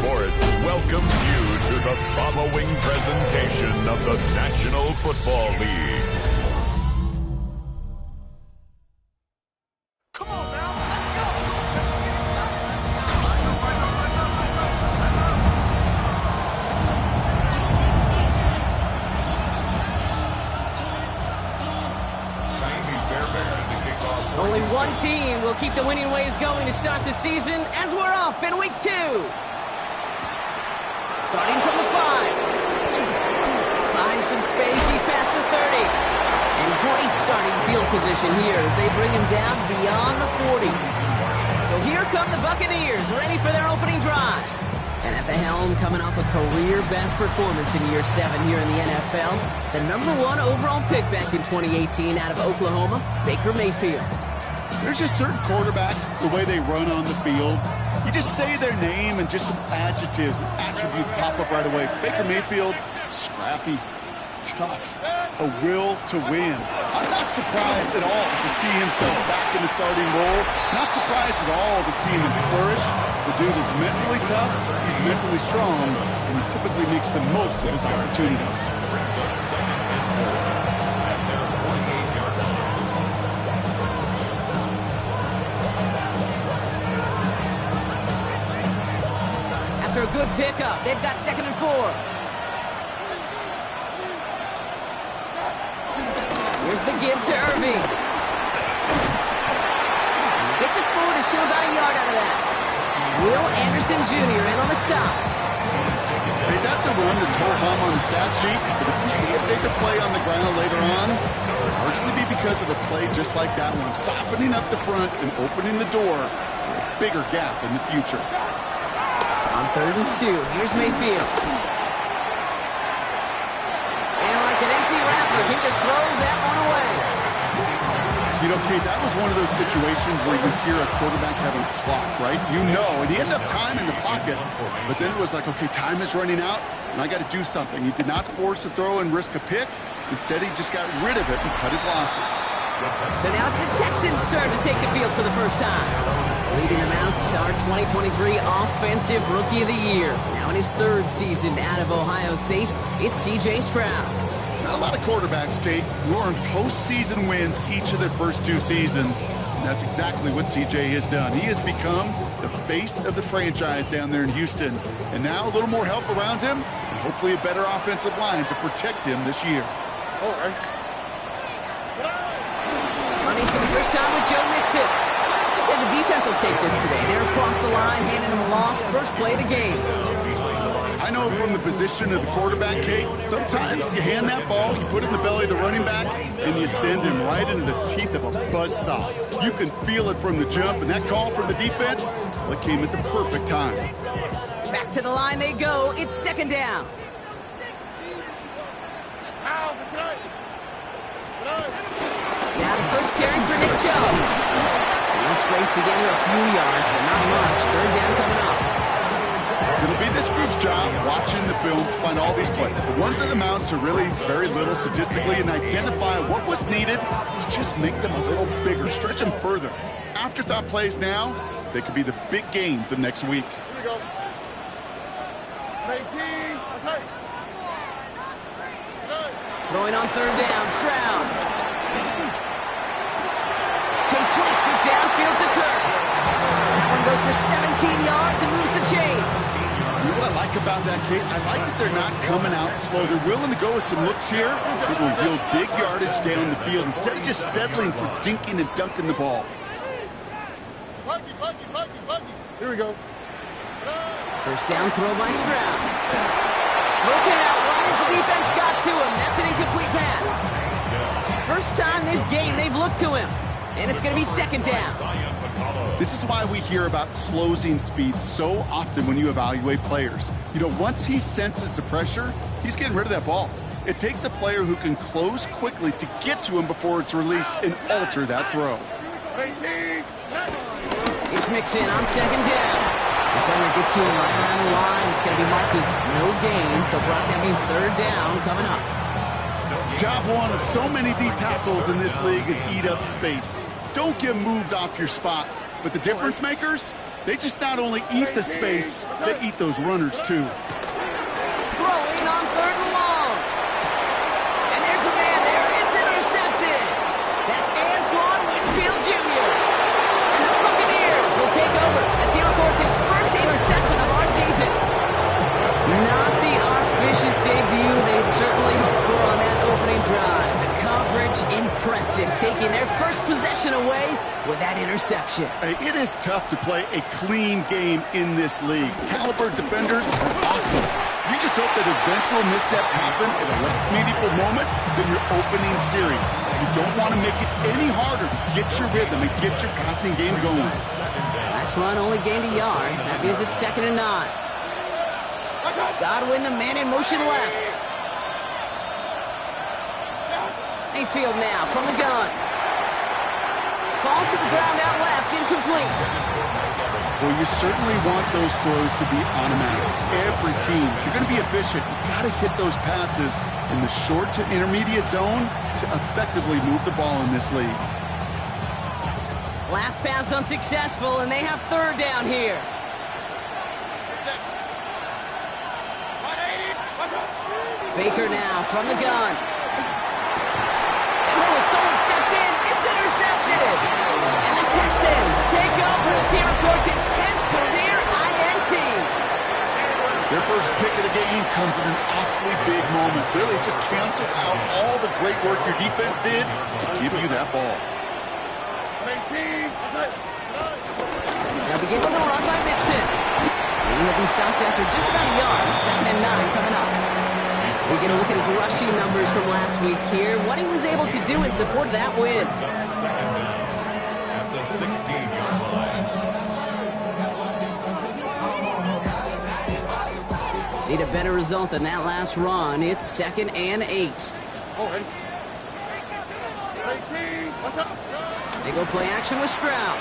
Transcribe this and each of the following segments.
Sports welcomes you to the following presentation of the National Football League. Come on now, let's go! Only one team will keep the winning waves going to start the season as we're off in week 2. Starting from the 5. Finds some space, he's past the 30. And great starting field position here as they bring him down beyond the 40. So here come the Buccaneers, ready for their opening drive. And at the helm, coming off a career-best performance in year 7 here in the NFL, the #1 overall pick back in 2018 out of Oklahoma, Baker Mayfield. There's just certain quarterbacks, the way they run on the field. You just say their name and just some adjectives and attributes pop up right away. Baker Mayfield, scrappy, tough, a will to win. I'm not surprised at all to see himself back in the starting role. Not surprised at all to see him flourish. The dude is mentally tough, he's mentally strong, and he typically makes the most of his opportunities. After a good pickup, they've got 2nd and 4. Here's the give to Irving. Gets it forward to show about a yard out of that. Will Anderson Jr. in on the stop. Hey, that's a run that's ho-hum on the stat sheet, but if you see a bigger play on the ground later on, it'll largely be because of a play just like that one, softening up the front and opening the door for a bigger gap in the future. On 3rd and 2, here's Mayfield. And like an empty wrapper, he just throws that one away. You know, Kate, that was one of those situations where you hear a quarterback having a clock, right? You know, and he had enough time in the pocket, but then it was like, okay, time is running out, and I got to do something. He did not force a throw and risk a pick. Instead, he just got rid of it and cut his losses. So now it's the Texans' turn to take the field for the first time. Leading them out, our 2023 Offensive Rookie of the Year. Now in his 3rd season out of Ohio State, it's C.J. Stroud. Not a lot of quarterbacks, Kate, who earn postseason wins each of their first 2 seasons. And that's exactly what C.J. has done. He has become the face of the franchise down there in Houston. And now a little more help around him, and hopefully a better offensive line to protect him this year. All right. Running for the first time with Joe Mixon. Let's say the defense will take this today. They're across the line, handing him a loss. First play of the game. I know from the position of the quarterback, Kate, sometimes you hand that ball, you put it in the belly of the running back, and you send him right into the teeth of a buzzsaw. You can feel it from the jump, and that call from the defense, well, it came at the perfect time. Back to the line they go. It's 2nd down. Now the first carry for Nick Chubb. He'll scrape together a few yards, but not much. 3rd down coming up. It'll be this group's job watching the film to find all these plays. The ones that amount to really very little statistically and identify what was needed to just make them a little bigger, stretch them further. Afterthought plays now, they could be the big gains of next week. Here we go. Throwing on 3rd down, Stroud. Completes it downfield to Kirk. That one goes for 17 yards and moves the chains. You know what I like about that, Kate? I like that they're not coming out slow. They're willing to go with some looks here that will yield big yardage down the field instead of just settling for dinking and dunking the ball. Here we go. First down throw by Stroud. Looking out right as the defense got to him. That's an incomplete pass. First time this game they've looked to him. And it's going to be 2nd down. This is why we hear about closing speed so often when you evaluate players. You know, once he senses the pressure, he's getting rid of that ball. It takes a player who can close quickly to get to him before it's released and alter that throw. It's Mixon on 2nd down. Defender gets to him right around the line. It's going to be marked as no gain. So, Brock, that means 3rd down coming up. Job one of so many D tackles in this league is eat up space. Don't get moved off your spot. But the difference makers, They just not only eat the space, they eat those runners too. Throwing on 3rd and long. And there's a man there. It's intercepted. That's Antoine Winfield Jr. And the Buccaneers will take over as he records his first interception of our season. Not the auspicious debut they'd certainly hoped for on that opening drive. The coverage impressive, taking their first possession away with that interception. Hey, it is tough to play a clean game in this league. Caliber defenders are awesome. You just hope that eventual missteps happen at a less meaningful moment than your opening series. You don't want to make it any harder to get your rhythm and get your passing game going. Last run only gained a yard. That means it's 2nd and 9. Godwin, the man in motion left. Mayfield now from the gun. Falls to the ground out left, incomplete. Well, you certainly want those throws to be automatic. Every team, if you're going to be efficient, you've got to hit those passes in the short to intermediate zone to effectively move the ball in this league. Last pass unsuccessful, and they have 3rd down here. Baker now from the gun. And someone stepped in. It's intercepted. And the Texans take over as he records his 10th career INT. Their first pick of the game comes at an awfully big moment. Really just cancels out all the great work your defense did to give you that ball. Now begin with a run by Mixon. He will be stopped after just about a yard. 2nd and 9 coming up. We get a look at his rushing numbers from last week here. What he was able to do in support of that win. At the 16-yard line. Need a better result than that last run. It's 2nd and 8. They go play action with Stroud.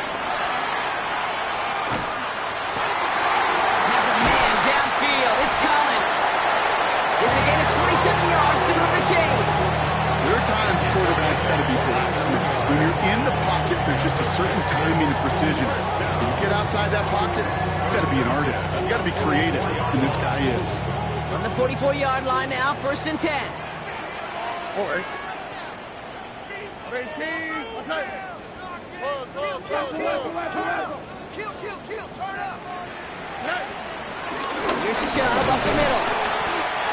Has a man downfield. It's Collins. It's a gain of 27 yards to move the chains. There are times quarterbacks got to be blacksmiths. When you're in the pocket, there's just a certain timing and precision. When you get outside that pocket, you got to be an artist. You got to be creative, and this guy is. From the 44-yard line now, 1st and 10. All right. What's that? Kill, turn up. Here's Chubb up the middle.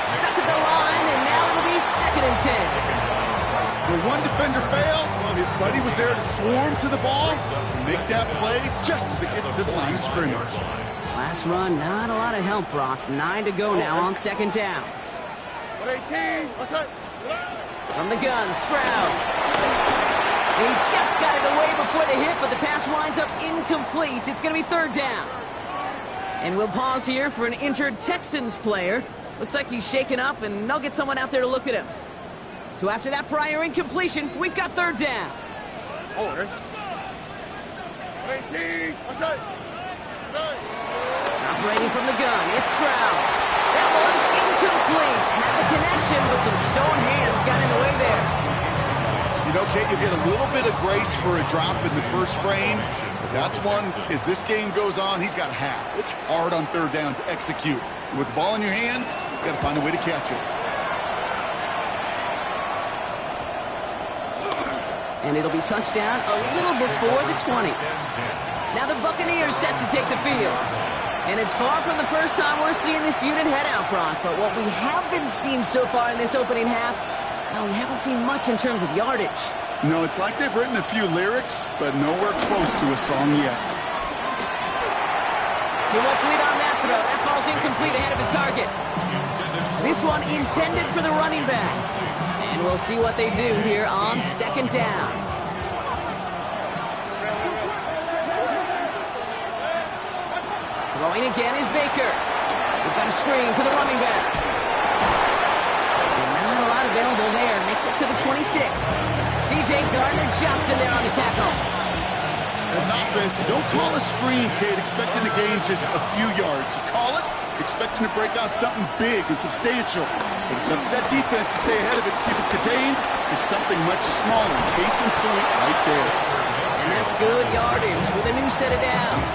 Stuck at the line, and now it'll be 2nd and 10. When one defender failed, well, his buddy was there to swarm to the ball and make that play just as it gets to the line of scrimmage. Last run, not a lot of help, Brock. 9 to go now on 2nd down. What's that? From the gun, Stroud. He just got it away before the hit, but the pass winds up incomplete. It's going to be 3rd down. And we'll pause here for an injured Texans player. Looks like he's shaken up, and they'll get someone out there to look at him. So after that prior incompletion, we've got 3rd down. What's that? Operating from the gun, it's Stroud. That one's incomplete. Had the connection, but some stone hands got in the way there. You know, Kate, you get a little bit of grace for a drop in the first frame. But that's one, as this game goes on, he's got half. It's hard on 3rd down to execute. With the ball in your hands, you got to find a way to catch it. And it'll be touchdown a little before the 20. Now the Buccaneers set to take the field. And it's far from the first time we're seeing this unit head out, Brock. But what we haven't seen so far in this opening half, well, we haven't seen much in terms of yardage. No, it's like they've written a few lyrics, but nowhere close to a song yet. Too much lead on that throw. That falls incomplete ahead of his target. This one intended for the running back. And we'll see what they do here on 2nd down. Throwing again is Baker. We've got a screen to the running back. And not a lot available there. Makes it to the 26. C.J. Gardner-Johnson there on the tackle. As an offense, you don't call a screen, kid, expecting to gain just a few yards. You call it expecting to break out something big and substantial. But it's up to that defense to stay ahead of it, to keep it contained to something much smaller. Case in point right there. And that's good yardage with a new set of downs.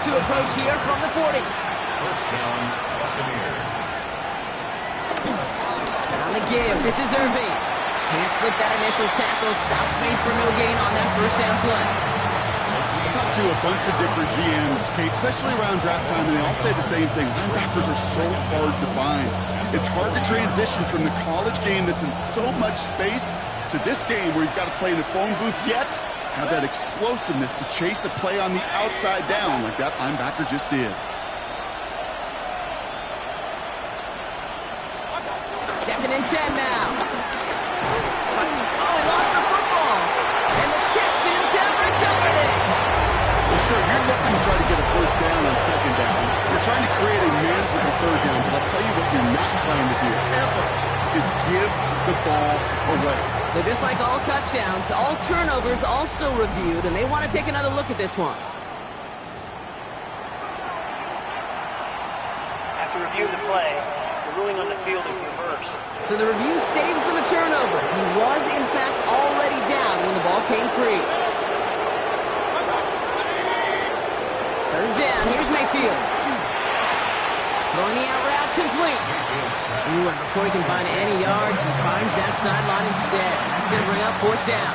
to approach here from the 40. First down, Buccaneers. On the give, this is Irving. Can't slip that initial tackle. Stops made for no gain on that first down play. I talked to a bunch of different GMs, Kate, especially around draft time, and they all say the same thing. Linebackers are so hard to find. It's hard to transition from the college game that's in so much space to this game where you've got to play in the phone booth, yet have that explosiveness to chase a play on the outside down like that linebacker just did. Second and 10 now. Oh, he lost the football. And the Texans have recovered it. Well, sure, you're looking to try to get a first down on second down. You're trying to create a manageable third down, but I'll tell you what you're not trying to do ever is give the ball away. So just like all touchdowns, all turnovers also reviewed, and they want to take another look at this one. After reviewing the play, the ruling on the field is reversed. So the review saves them a turnover. He was, in fact, already down when the ball came free. Third down, here's Mayfield. Throwing the out route complete. Ooh, and before he can find any yards, he finds that sideline instead. That's going to bring up fourth down.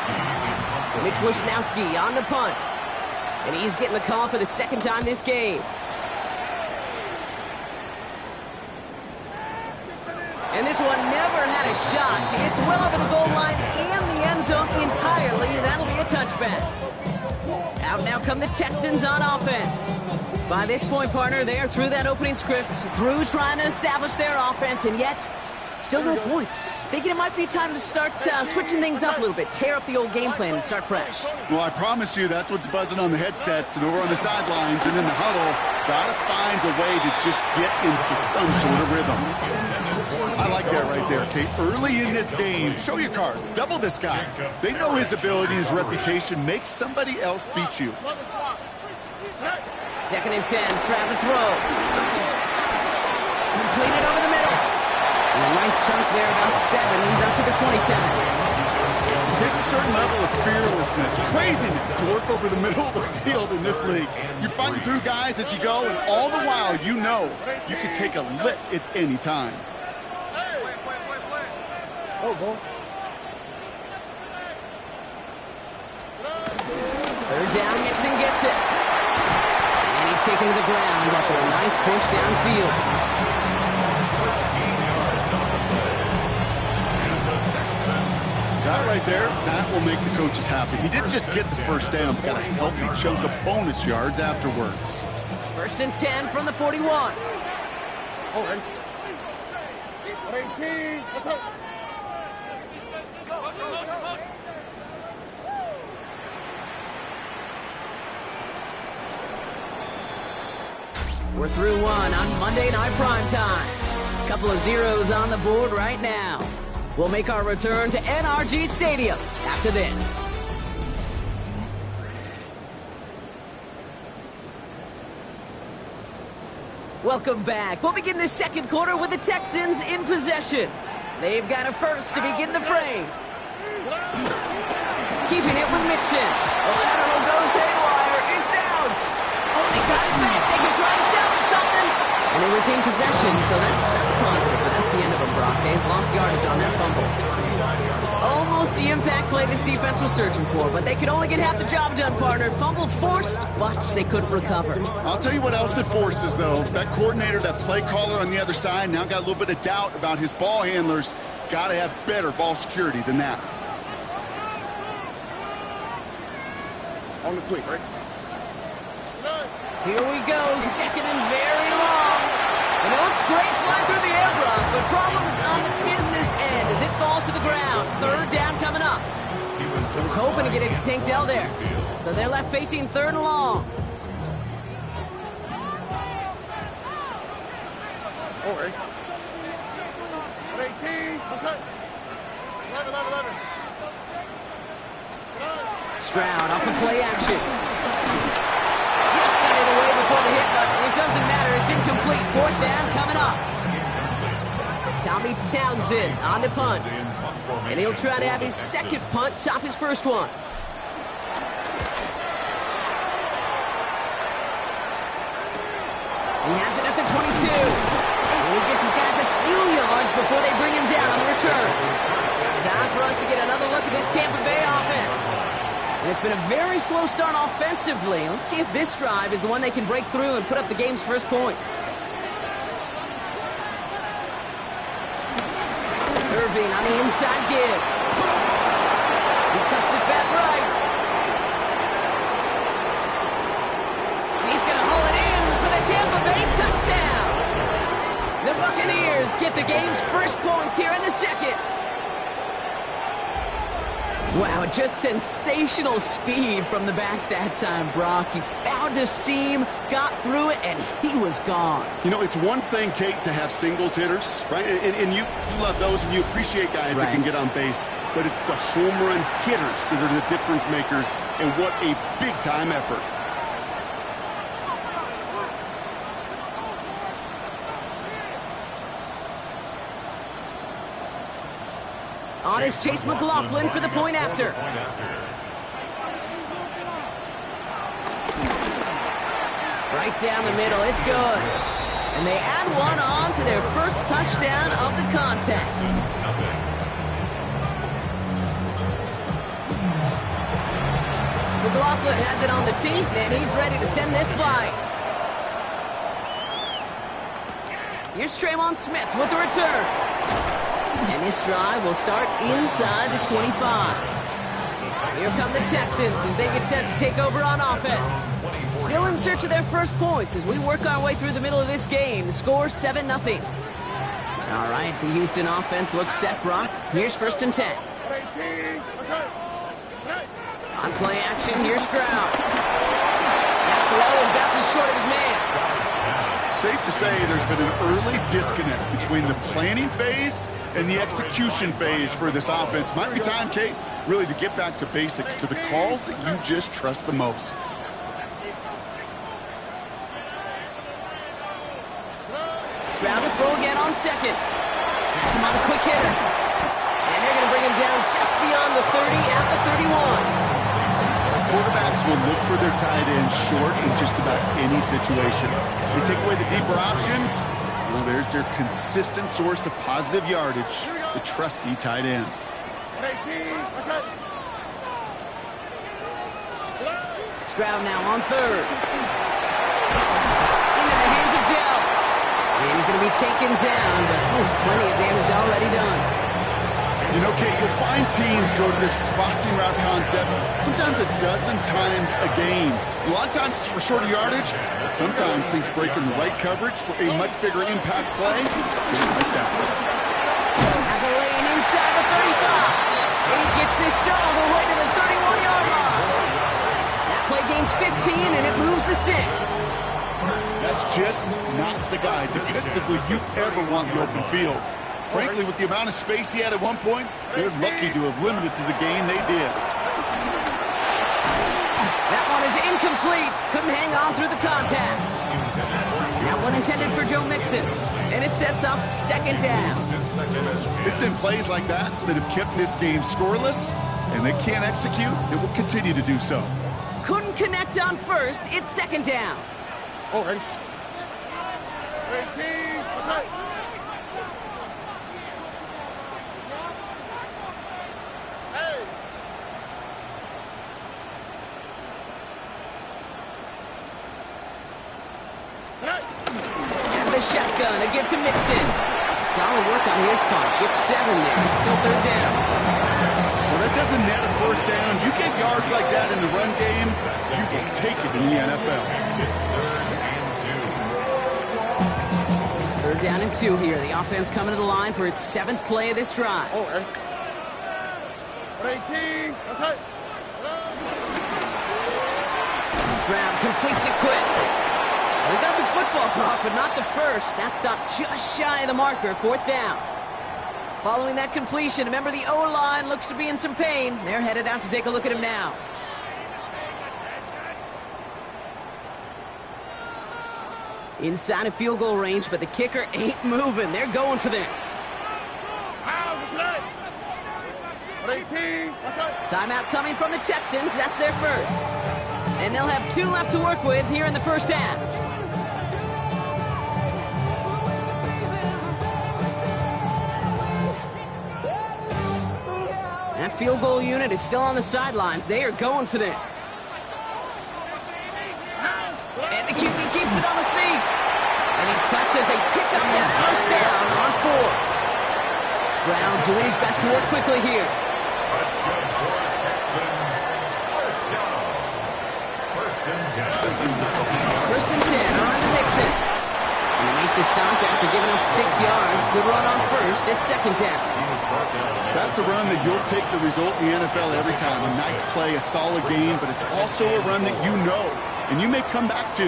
Mitch Wisnowski on the punt. And he's getting the call for the second time this game. And this one never had a shot. It's well over the goal line and the end zone entirely, and that'll be a touchback. Out now come the Texans on offense. By this point, partner, they are through that opening script, through trying to establish their offense, and yet, still no points. Thinking it might be time to start switching things up a little bit, tear up the old game plan and start fresh. Well, I promise you that's what's buzzing on the headsets and over on the sidelines and in the huddle. Got to find a way to just get into some sort of rhythm. I like that right there, Kate. Early in this game, show your cards. Double this guy. They know his ability, his reputation. Make somebody else beat you. Second and 10, Stroud to throw. Completed over the middle. And a nice chunk there, about 7. He's up to the 27. It takes a certain level of fearlessness, craziness to work over the middle of the field in this league. You're fighting through guys as you go, and all the while you know you can take a lick at any time. Third down, Nixon gets it. And he's taken to the ground after a nice push downfield. 13 yards on the play. And the Texans. That right there, that will make the coaches happy. He didn't just get the first down, but got a healthy chunk of bonus yards afterwards. First and 10 from the 41. All right. 18. What's up? We're through one on Monday Night Primetime. Couple of zeros on the board right now. We'll make our return to NRG Stadium after this. Welcome back. We'll begin the second quarter with the Texans in possession. They've got a first to begin the frame. Keeping it with Mixon. The lateral goes haywire. It's out. Oh, they got it back. They can try and salvage something. And they retain possession, so that's positive. But that's the end of them, Brock. They've lost yardage on that fumble. Almost the impact play this defense was searching for, but they could only get half the job done, partner. Fumble forced, but they couldn't recover. I'll tell you what else it forces, though. That coordinator, that play caller on the other side, now got a little bit of doubt about his ball handlers. Got to have better ball security than that. On the quick, right? Here we go, second and very long. And it looks great flying through the air, Brock, but problems on the business end as it falls to the ground. Third down coming up. He was hoping to get it to Tank Dell there. So they're left facing third and long. All right. 18. What's up? 11. Stroud off of play action. Just got it away before the hit, but it doesn't matter. It's incomplete. Fourth down coming up. Tommy Townsend on the punt. And he'll try to have his second punt top his first one. He has it at the 22. And he gets his guys a few yards before they bring him down on the return. Time for us to get another look at this Tampa Bay offense. And it's been a very slow start offensively. Let's see if this drive is the one they can break through and put up the game's first points. Irving on the inside give. He cuts it back right. He's going to haul it in for the Tampa Bay touchdown. The Buccaneers get the game's first points here in the second. Wow, just sensational speed from the back that time, Brock. He found a seam, got through it, and he was gone. You know, it's one thing, Kate, to have singles hitters, right? And you love those, and you appreciate guys that can get on base. But it's the home run hitters that are the difference makers, and what a big-time effort. On is Chase McLaughlin for the point after. Right down the middle, it's good. And they add one on to their first touchdown of the contest. McLaughlin has it on the tee, and he's ready to send this flying. Here's Traymon Smith with the return. And this drive will start inside the 25. Here come the Texans as they get set to take over on offense. Still in search of their first points as we work our way through the middle of this game. The score 7-0. All right, the Houston offense looks set, Brock. Here's 1st and 10. On play action, here's Stroud. That's low and bounces short of his man. Safe to say there's been an early disconnect between the planning phase and the execution phase for this offense. Might be time, Kate, really to get back to basics, to the calls that you just trust the most. Stroud to throw again on second. That's him on a quick hitter. And they're going to bring him down just beyond the 30 at the 31. Quarterbacks will look for their tight end short in just about any situation. They take away the deeper options. Well, there's their consistent source of positive yardage, the trusty tight end. Stroud now on third. Into the hands of Dell. And he's going to be taken down, but plenty of damage already done. You know, Kate, you'll find teams go to this crossing route concept sometimes a dozen times a game. A lot of times it's for shorter yardage, but sometimes things break in the right coverage for a much bigger impact play, just like that. Has a lane inside the 35. And he gets this shot all the way to the 31-yard line. That play gains 15, and it moves the sticks. That's just not the guy defensively you ever want in the open field. Frankly, with the amount of space he had at one point, they're lucky to have limited to the game they did. That one is incomplete. Couldn't hang on through the contact. That one intended for Joe Mixon. And it sets up 2nd down. It's been plays like that that have kept this game scoreless, and they can't execute. They will continue to do so. Couldn't connect on first. It's 2nd down. Oh, ready? Okay. Shotgun, a give to Mixon. Solid work on his part. Gets 7 there. It's still 3rd down. Well, that doesn't net a 1st down. You get yards like that in the run game, you can take it in the NFL. 3rd down and 2 here. The offense coming to the line for its 7th play of this drive. Oh, ready? 18. Okay. Stroud completes it quick. We got the football, Brock, but not the first. That stopped just shy of the marker, 4th down. Following that completion, remember the O-line looks to be in some pain. They're headed out to take a look at him now. Inside of field goal range, but the kicker ain't moving. They're going for this. Timeout coming from the Texans. That's their first. And they'll have 2 left to work with here in the first half. field goal unit is still on the sidelines. They are going for this. And the QB keeps it on the sneak. And he's touched as they pick up that first down on 4. Stroud doing his best to work quickly here. That's good for Texans. First down. First and 10. First and 10 on the Nixon. And they make the stop after giving up 6 yards. Good run on first. It's second down. That's a run that you'll take the result in the NFL every time. A nice play, a solid game, but it's also a run that you know, and you may come back to.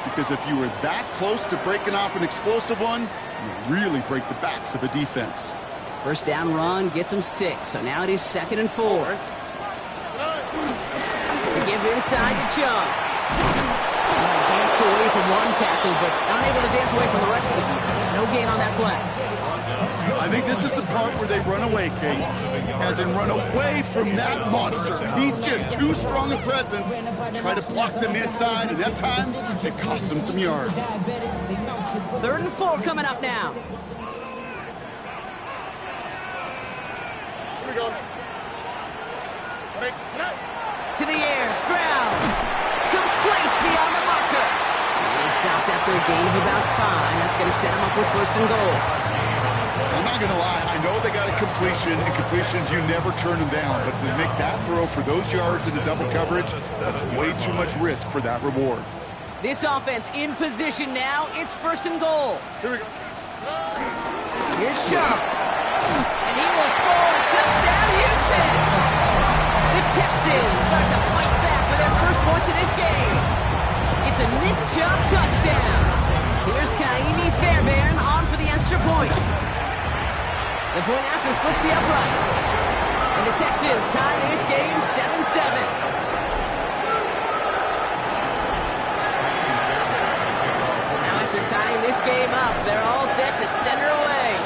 Because if you were that close to breaking off an explosive one, you really break the backs of a defense. First down run gets him 6. So now it is second and 4. They give inside to Chung. Danced away from one tackle, but unable to dance away from the rest of the defense. No gain on that play. I think this is the part where they run away, Kate. As in run away from that monster. He's just too strong a presence to try to block them inside, and that time, it cost him some yards. Third and 4 coming up now. Here we go. To the air, Stroud. Complete beyond the marker. And he's stopped after a gain of about 5. That's going to set him up with first and goal. I'm not going to lie. I know they got a completion, and completions, you never turn them down. But to make that throw for those yards into double coverage, that's way too much risk for that reward. This offense in position now. It's first and goal. Here we go. Here's Chubb. And he will score a touchdown, Houston. The Texans start to fight back with their first points in this game. It's a Nick Chubb touchdown. Here's Kaimi Fairbairn on for the extra point. The point after splits the uprights. And the Texans tie this game 7-7. Now after tying this game up, they're all set to send her away.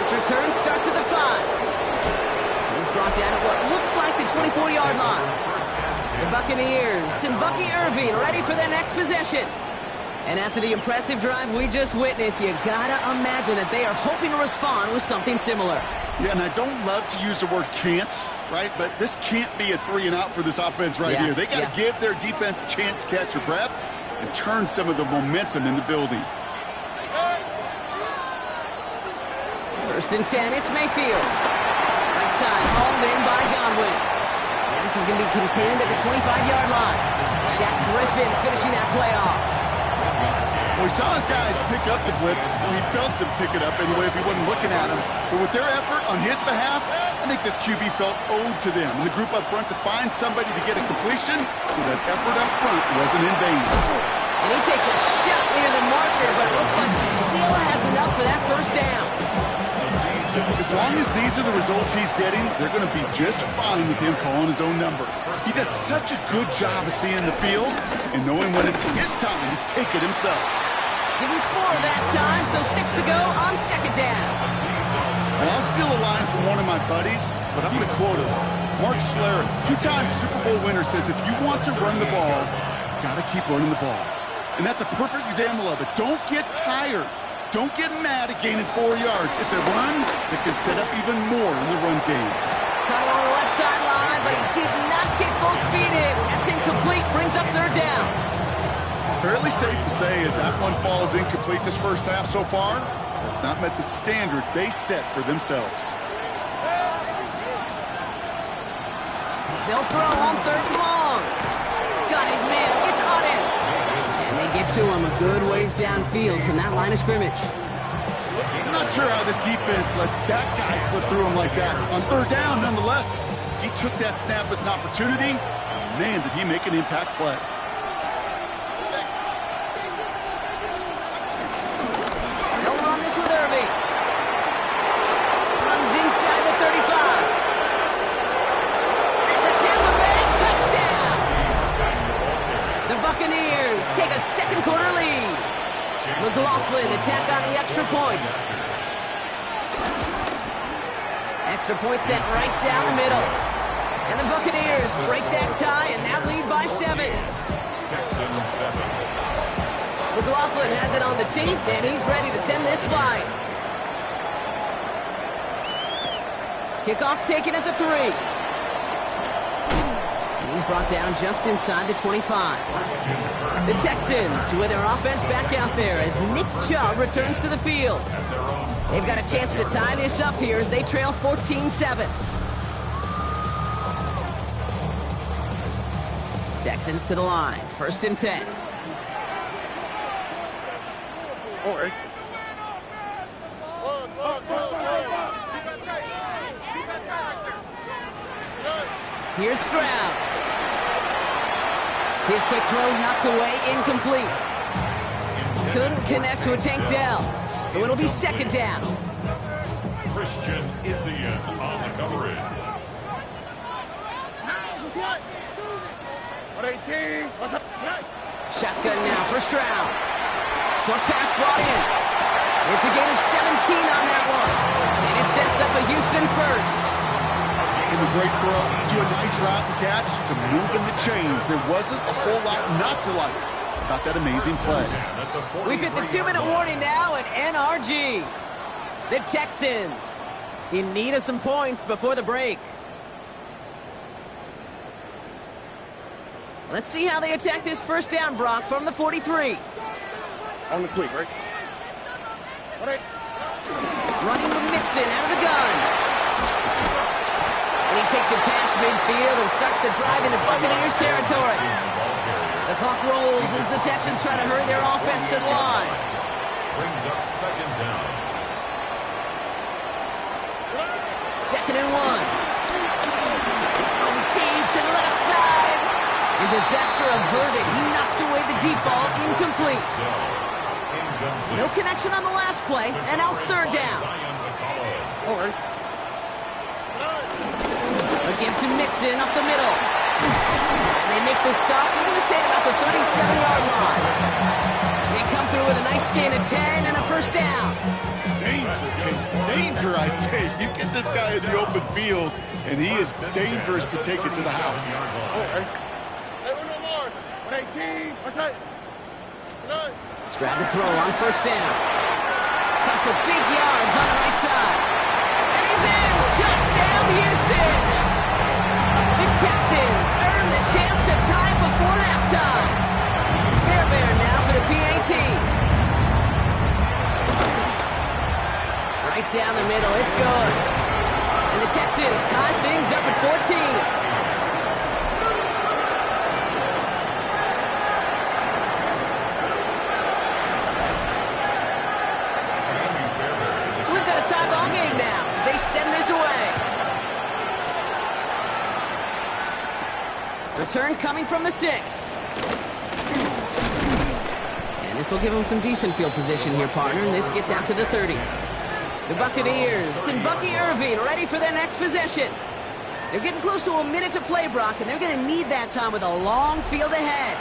This return starts at the 5. He's brought down at what looks like the 24-yard line. The Buccaneers and Bucky Irving ready for their next possession. And after the impressive drive we just witnessed, you gotta imagine that they are hoping to respond with something similar. Yeah, and I don't love to use the word can't, right? But this can't be a 3-and-out for this offense right here. They got to give their defense a chance to catch their breath and turn some of the momentum in the building. First and 10, it's Mayfield. Right side, hauled in by Godwin. And this is going to be contained at the 25-yard line. Shaq Griffin finishing that play off. Well, we saw his guys pick up the blitz. We felt them pick it up anyway if we wasn't looking at him. But with their effort on his behalf, I think this QB felt owed to them. And the group up front to find somebody to get a completion so that effort up front wasn't in vain. And he takes a shot near the marker, but it looks like he still has enough for that first down. As long as these are the results he's getting, they're going to be just fine with him calling his own number. He does such a good job of seeing the field and knowing when it's his time to take it himself. Give him 4 that time, so 6 to go on second down. Well, I'll steal a line from one of my buddies, but I'm going to quote him. Mark Schlereth, 2-time Super Bowl winner, says if you want to run the ball, you got to keep running the ball. And that's a perfect example of it. Don't get tired. Don't get mad at gaining 4 yards. It's a run that can set up even more in the run game. Caught along the left sideline, but he did not get both feet in. That's incomplete, brings up third down. Fairly safe to say as that one falls incomplete this first half so far, it's not met the standard they set for themselves. They'll throw on third and long. Got his man, it's on him. And they get to him a good ways downfield from that line of scrimmage. I'm not sure how this defense let that guy slip through him like that. On third down, nonetheless, he took that snap as an opportunity. Man, did he make an impact play. They'll run this with Irving. Runs inside the 35. It's a Tampa Bay touchdown. The Buccaneers take a second quarter lead. McLaughlin attack on the extra point. Extra point set right down the middle. And the Buccaneers break that tie and now lead by 7. Texans 7. McLaughlin has it on the team, and he's ready to send this flying. Kickoff taken at the 3. And he's brought down just inside the 25. The Texans to with their offense back out there as Nick Chubb returns to the field. They've got a chance to tie this up here as they trail 14-7. Texans to the line, 1st and 10. Oh, ready. Here's Stroud. His quick throw knocked away, incomplete. Couldn't connect to a Tank Dell, so it'll be 2nd down. Christian Isian on the coverage. 118. Shotgun now for Stroud. Short pass brought in. It's a gain of 17 on that one. And it sets up a Houston first. And a great throw to a nice route and catch to move in the chains. There wasn't a whole lot not to like about that amazing play. We've hit the 2-minute warning now at NRG. The Texans in need of some points before the break. Let's see how they attack this 1st down, Brock, from the 43. On the quick, right? Running with Mixon out of the gun. And he takes it past midfield and starts the drive into Buccaneers territory. The clock rolls as the Texans try to hurry their offense to the line. Brings up 2nd down. 2nd and 1. It's thrown deep to the left side. And disaster averted. He knocks away the deep ball, incomplete. No connection on the last play, and out 3rd down. Oh, ready. Again to Mixon up the middle. And they make the stop. We're going to say about the 37-yard line. They come through with a nice gain of 10 and a 1st down. Danger, I say. You get this guy in the open field, and he is dangerous to take it to the house. Oh, ready. 118. Stroud to throw on 1st down. Cut for big yards on the right side. And he's in! Touchdown, Houston! The Texans earn the chance to tie before halftime. Fairbairn now for the PAT. Right down the middle, it's good. And the Texans tie things up at 14. They send this away. Return coming from the 6. And this will give them some decent field position here, partner. And this gets out to the 30. The Buccaneers and Bucky Irving ready for their next possession. They're getting close to a minute to play, Brock, and they're going to need that time with a long field ahead.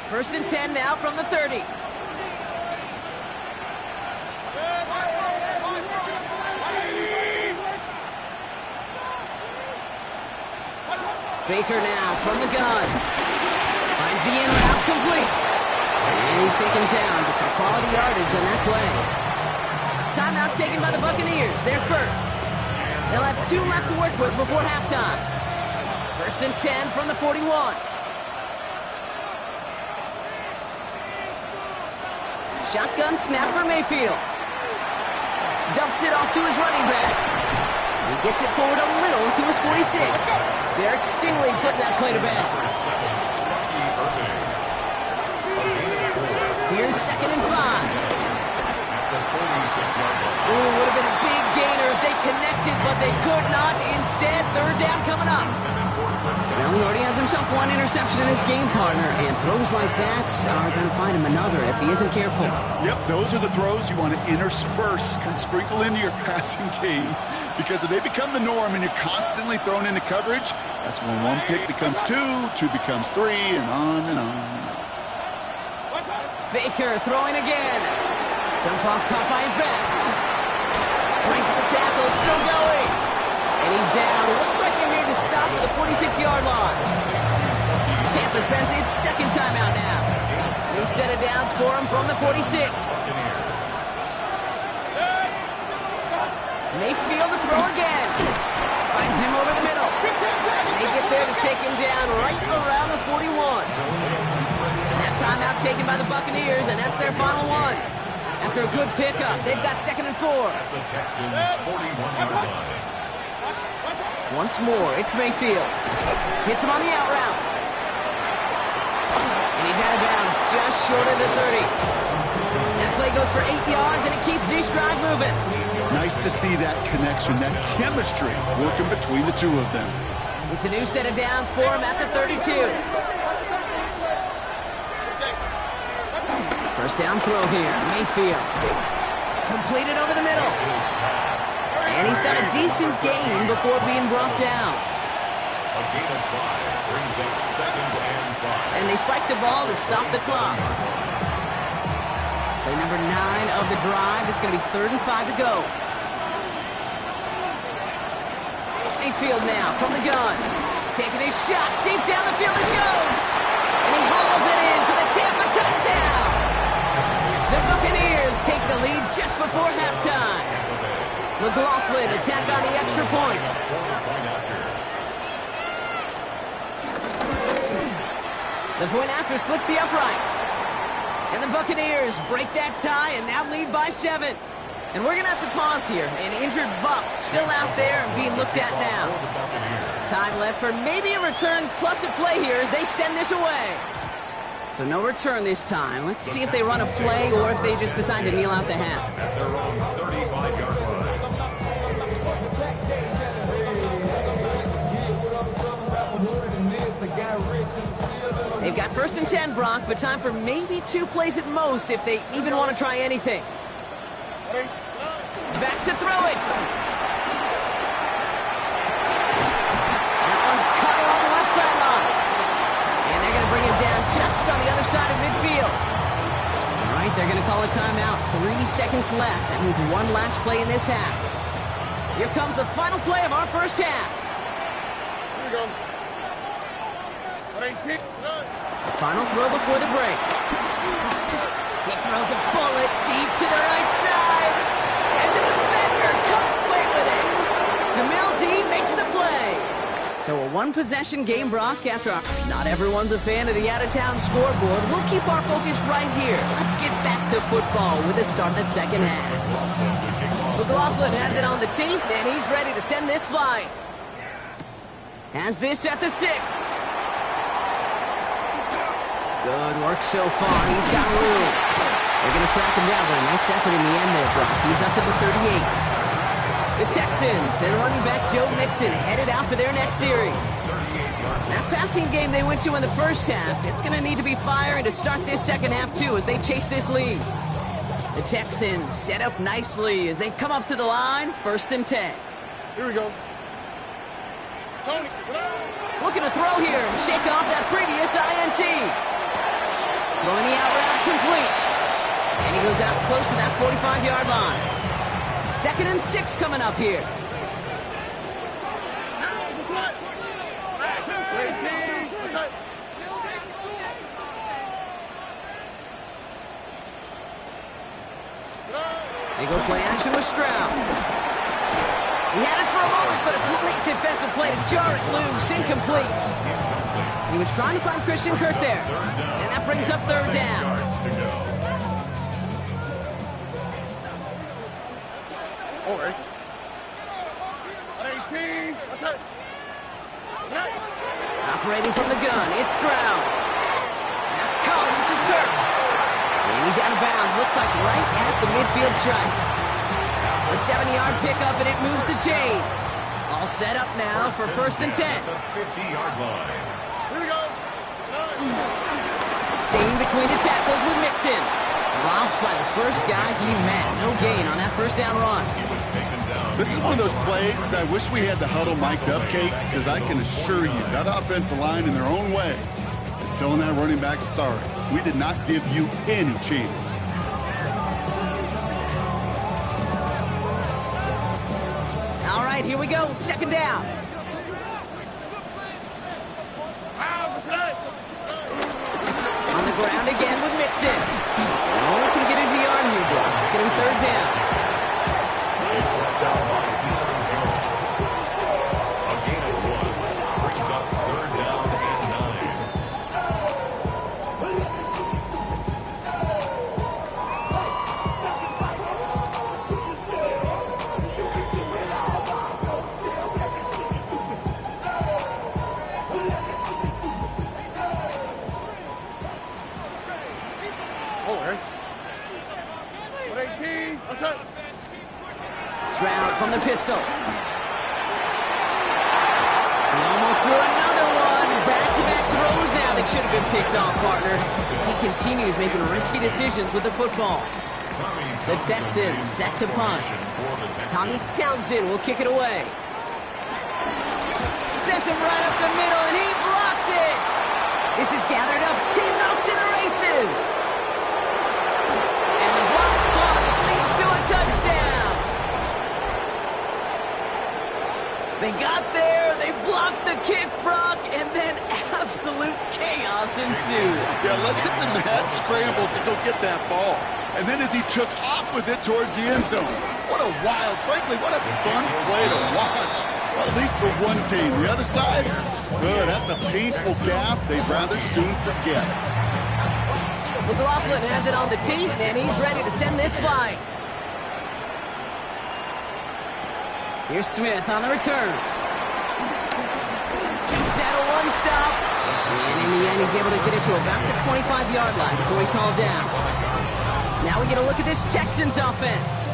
First and 10 now from the 30. Baker now from the gun. Finds the in route complete. And he's taken down, but some quality yardage on that play. Timeout taken by the Buccaneers. They're first. They'll have 2 left to work with before halftime. First and 10 from the 41. Shotgun snap for Mayfield. Dumps it off to his running back. He gets it forward a little to his 46. Derek Stingley putting that play to bed. Here's 2nd and 5. Ooh, would have been a big gainer if they connected, but they could not. Instead, 3rd down coming up. Well, he already has himself 1 interception in this game, partner, and throws like that are going to find him another if he isn't careful. Yep, those are the throws you want to intersperse and sprinkle into your passing game, because if they become the norm and you're constantly thrown into coverage, that's when 1 pick becomes 2, 2 becomes 3, and on and on. Baker throwing again. Dump off caught by his back. Breaks the tackle, still going. And he's down. Looks like they made the stop at the 46-yard line. Tampa spends its 2nd timeout now. New set of downs for him from the 46. Mayfield to throw again. Finds him over the middle. And they get there to take him down right around the 41. And that timeout taken by the Buccaneers, and that's their final one. After a good pickup, they've got 2nd and 4. The Texans' 41-yard line. Once more, it's Mayfield. Hits him on the out route. And he's out of bounds, just short of the 30. That play goes for 8 yards, and it keeps this drive moving. Nice to see that connection, that chemistry working between the two of them. It's a new set of downs for him at the 32. First down throw here, Mayfield. Completed over the middle. And he's got a decent gain before being brought down. A gain of 5 brings up 2nd and 5. And they spike the ball to stop the clock. Play number 9 of the drive. It's going to be 3rd and 5 to go. Mayfield now from the gun. Taking his shot. Deep down the field it goes. And he hauls it in for the Tampa touchdown. The Buccaneers take the lead just before halftime. McLaughlin attack on the extra point. The point after splits the uprights. And the Buccaneers break that tie and now lead by 7. And we're going to have to pause here. An injured Buck still out there and being looked at now. Time left for maybe a return plus a play here as they send this away. So no return this time. Let's see if they run a play or if they just decide to kneel out the half. At their own 35-yard line. They've got 1st and 10, Brock, but time for maybe 2 plays at most if they even want to try anything. Back to throw it. That one's cut along the left sideline. And they're going to bring him down just on the other side of midfield. All right, they're going to call a timeout. 3 seconds left. That means one last play in this half. Here comes the final play of our first half. Here we go. 18. Final throw before the break. He throws a bullet deep to the right side. And the defender comes away with it. Jamil Dean makes the play. So a one-possession game, Brock, after not everyone's a fan of the out-of-town scoreboard. We'll keep our focus right here. Let's get back to football with the start of the second half. McLaughlin has it on the tee, and he's ready to send this flying. Has this at the 6. Good work so far. He's got room. They're going to track him down, but a nice effort in the end there, Brock. He's up to the 38. The Texans and running back Joe Mixon headed out for their next series. That passing game they went to in the first half, it's going to need to be firing to start this second half, too, as they chase this lead. The Texans set up nicely as they come up to the line, 1st and 10. Here we go. Tony. Looking to throw here and shake off that previous INT. Throwing the out route complete. And he goes out close to that 45-yard line. 2nd and 6 coming up here. They go play action with Stroud. He had it for a moment, but a great defensive play to jar it loose. Incomplete. He was trying to find Christian Kirk there. And that brings up 3rd down. Over. 18. Operating from the gun, it's Stroud. That's called. This is Kirk. And he's out of bounds. Looks like right at the midfield stripe. A 7-yard pickup, and it moves the chains. All set up now for 1st and 10. The 50-yard line. Here we go. Staying between the tackles with Mixon. Dropped by the first guy he met. No gain on that 1st down run. He was taken down. This is one of those plays that I wish we had the huddle mic'd up, Kate, because I can assure you that offensive line in their own way is telling that running back, sorry, we did not give you any chance. All right, here we go. 2nd down. On the ground again with Mixon. Only can get his yard here, Brock. It's getting third down. A gain of 1 brings up third down and 9. Oh, Eric. 118. What's up? Stroud from the pistol. He almost threw another one. Back-to-back throws now that should have been picked off, partner, as he continues making risky decisions with the football. The Texans set to punt. Tommy Townsend will kick it away. Sends him right up the middle, and he blocked it. This is gathered up. He's off to the races. And the blocked punt leads to a touchdown. They got there, they blocked the kick, Brock, and then absolute chaos ensued. Yeah, look at the mad scramble to go get that ball. And then as he took off with it towards the end zone. What a wild, frankly, what a fun play to watch. Well, at least for one team. The other side, good, that's a painful gap they'd rather soon forget. McLaughlin has it on the tee, and he's ready to send this flying. Here's Smith on the return. Takes out a one-stop. And in the end, he's able to get it to about the 25-yard line before he's hauled down. Now we get a look at this Texans offense.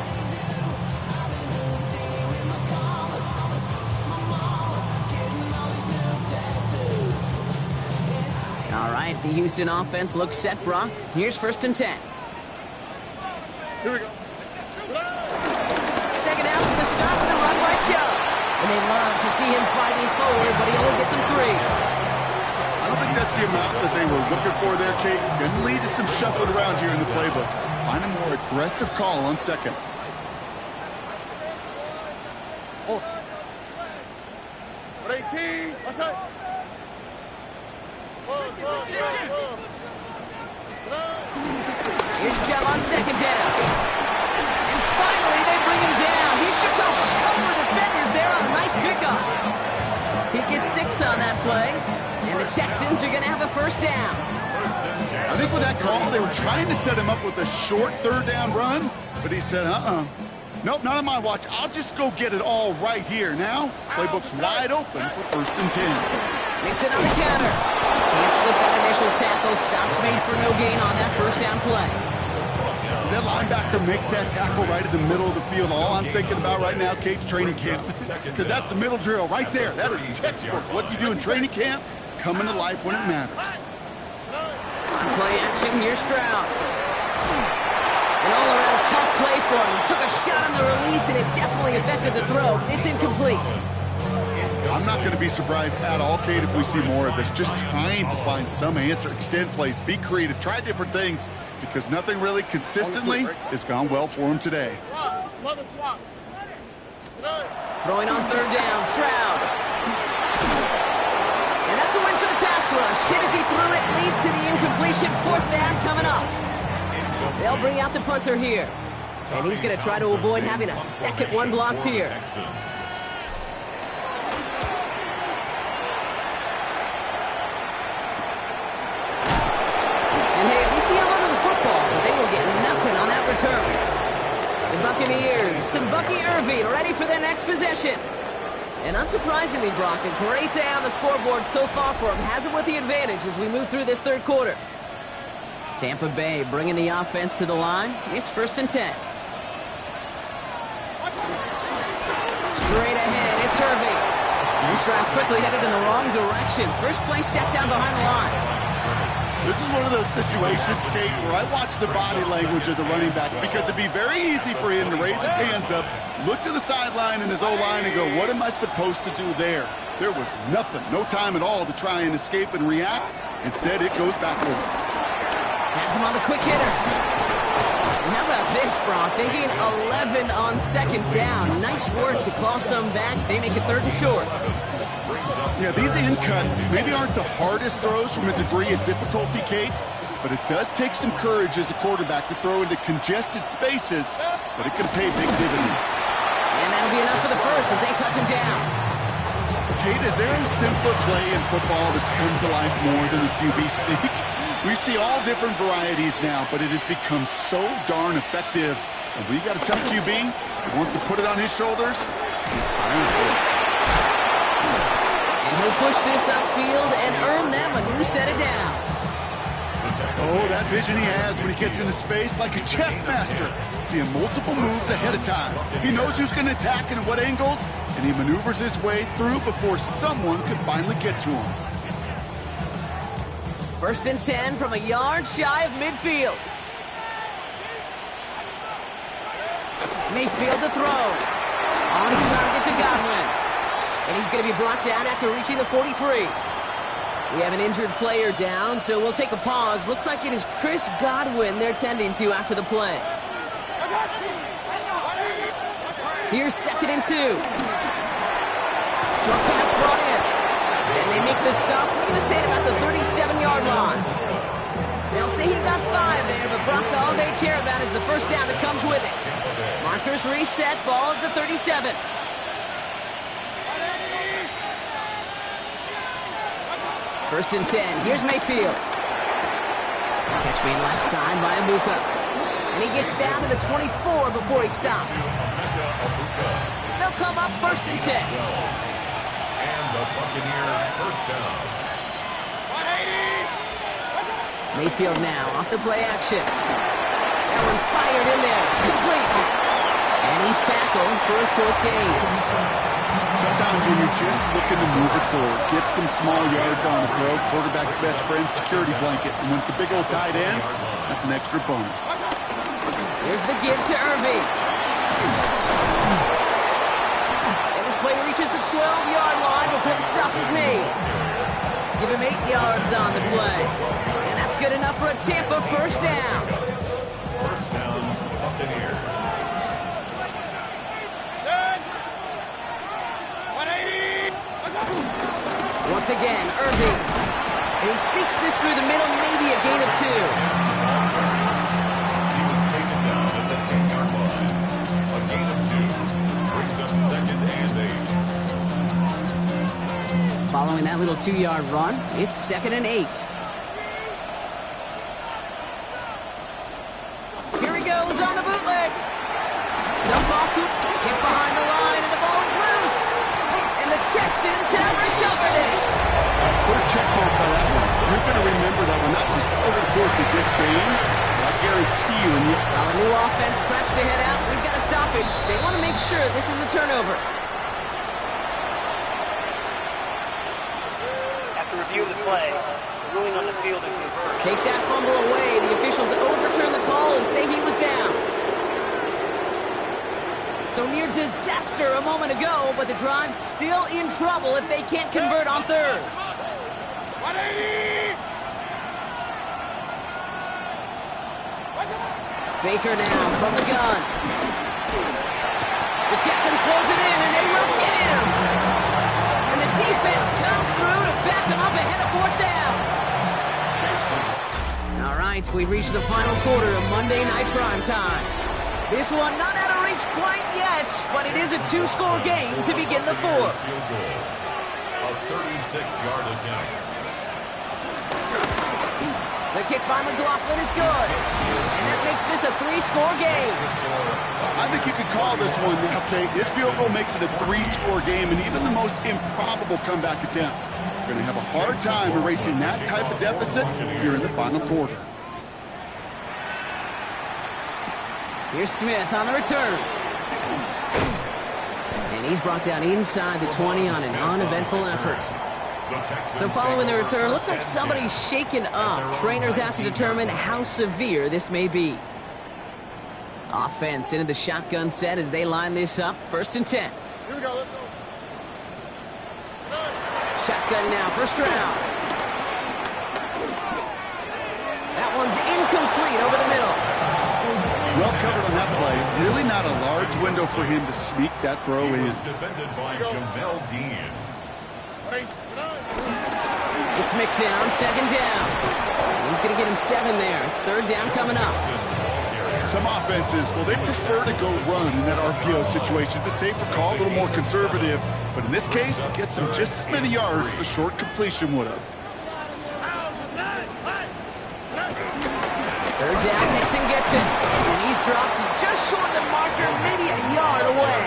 All right, the Houston offense looks set, Brock. Here's 1st and 10. Here we go. Second out with the start with a run by Chubb. And they love to see him fighting forward, but he only gets him 3. I don't think that's the amount that they were looking for there, Kate. Going to lead to some shuffling around here in the playbook. Find a more aggressive call on second. Oh. 118. What's up? Whoa. Here's Chubb on second down. And finally, they bring him down. He shook off a couple of defenders there on a nice pickup. He gets 6 on that play. And the Texans are going to have a 1st down. I think with that call, they were trying to set him up with a short third down run, but he said, nope, not on my watch. I'll just go get it all right here. Now, playbook's wide open for 1st and 10. Mixon on the counter. Can't slip that initial tackle. Stops made for no gain on that 1st down play. As that linebacker makes that tackle right in the middle of the field, all I'm thinking about right now, Kate's training camp. Because that's the middle drill right there. That is textbook. What you do in training camp, coming to life when it matters. On play action, here's Stroud. An all-around tough play for him. He took a shot on the release, and it definitely affected the throw. It's incomplete. I'm not going to be surprised at all, Kate, if we see more of this. Just trying to find some answer, extend plays, be creative, try different things, because nothing really consistently has gone well for him today. Mother swap. Throwing on 3rd down, Stroud. And that's a win for the pass rush. Hit as he threw it, leads to the incompletion. 4th down coming up. They'll bring out the punter here. And he's going to try to avoid having a second one blocked here. And hey, we see him under the football, but they will get nothing on that return. The Buccaneers, some Bucky Irving ready for their next possession. And unsurprisingly, Brock, a great day on the scoreboard so far for him. Has him with the advantage as we move through this 3rd quarter. Tampa Bay bringing the offense to the line. It's 1st and 10. Straight ahead, it's Irving. This drive's quickly headed in the wrong direction. First play set down behind the line. This is one of those situations, Kate, where I watch the body language of the running back, because it'd be very easy for him to raise his hands up, look to the sideline in his O-line and go, what am I supposed to do there? There was nothing, no time at all to try and escape and react. Instead, it goes backwards. Has him on the quick hitter. And how about this, Brock? They gain 11 on 2nd down. Nice work to claw some back. They make it 3rd and short. Yeah, these in cuts maybe aren't the hardest throws from a degree of difficulty, Kate, but it does take some courage as a quarterback to throw into congested spaces, but it can pay big dividends. And that'll be enough for the first as they touch him down. Kate, is there a simpler play in football that's come to life more than the QB sneak? We see all different varieties now, but it has become so darn effective. And we got a tough QB who wants to put it on his shoulders. He's silent for it. And he'll push this upfield and earn them a new set of downs. Oh, that vision he has when he gets into space like a chess master. Seeing multiple moves ahead of time. He knows who's going to attack and at what angles, and he maneuvers his way through before someone can finally get to him. 1st and 10 from a yard shy of midfield. Mayfield to throw. On target to Godwin. And he's going to be brought down after reaching the 43. We have an injured player down, so we'll take a pause. Looks like it is Chris Godwin they're tending to after the play. Here's 2nd and 2. Short pass brought in. And they make the stop. We're going to say it about the 37-yard line. They'll say he got 5 there, but Brock, all they care about is the first down that comes with it. Markers reset, ball at the 37. First and 10. Here's Mayfield. Catch made left side by Abuka. And he gets down to the 24 before he stopped. They'll come up 1st and 10. And the Buccaneer first down. Mayfield now off the play action. That one fired in there. Complete. And he's tackled for a 4th gain. Sometimes when you're just looking to move it forward, get some small yards on the throw, quarterback's best friend, security blanket. And when it's a big old tight end, that's an extra bonus. Here's the give to Irving. And this play reaches the 12-yard line before the stop is made. Give him 8 yards on the play. And that's good enough for a Tampa first down. First down, Buccaneers. Once again, Irving. And he sneaks this through the middle, maybe a gain of 2. He was taken down at the 10-yard line. A gain of 2 brings up 2nd and 8. Following that little 2-yard run, it's 2nd and 8. Here he goes on the bootleg. Dump off to hit behind the line, and the ball is loose. And the Texans have recovered it. Put a check mark by that one. You're going to remember that one, not just over the course of this game, but I guarantee you. While the new offense preps to head out, we've got a stoppage. They want to make sure this is a turnover. After review of the play, the ruling on the field is reversed. Take that fumble away. The officials overturn the call and say he was down. So near disaster a moment ago, but the drive's still in trouble if they can't convert on 3rd. Baker now from the gun. The Texans close it in, and they will get him. And the defense comes through to back them up ahead of 4th down. All right, we've reached the final quarter of Monday Night Primetime. This one not out of reach quite yet, but it is a 2-score game to begin the 4th. Field goal. A 36-yard attempt. The kick by McLaughlin is good. And that makes this a 3-score game. I think you could call this one now, Kate. This field goal makes it a 3-score game, and even the most improbable comeback attempts are going to have a hard time erasing that type of deficit here in the final quarter. Here's Smith on the return. And he's brought down inside the 20 on an uneventful effort. So following the return, looks like somebody's shaken up. Trainers have to determine how severe this may be. Offense into the shotgun set as they line this up. 1st and 10. Here we go, let's go. Shotgun now, 1st round. That one's incomplete over the middle. Well covered on that play. Really not a large window for him to sneak that throw in. He was defended by Jamel Dean. It's mixed down, second down. He's going to get him 7 there. It's third down coming up. Some offenses, well, they prefer to go run in that RPO situation. It's a safer call, a little more conservative. But in this case, it gets him just as many yards as a short completion would have. Third down, Nixon gets it. And he's dropped just short of the marker, maybe a yard away.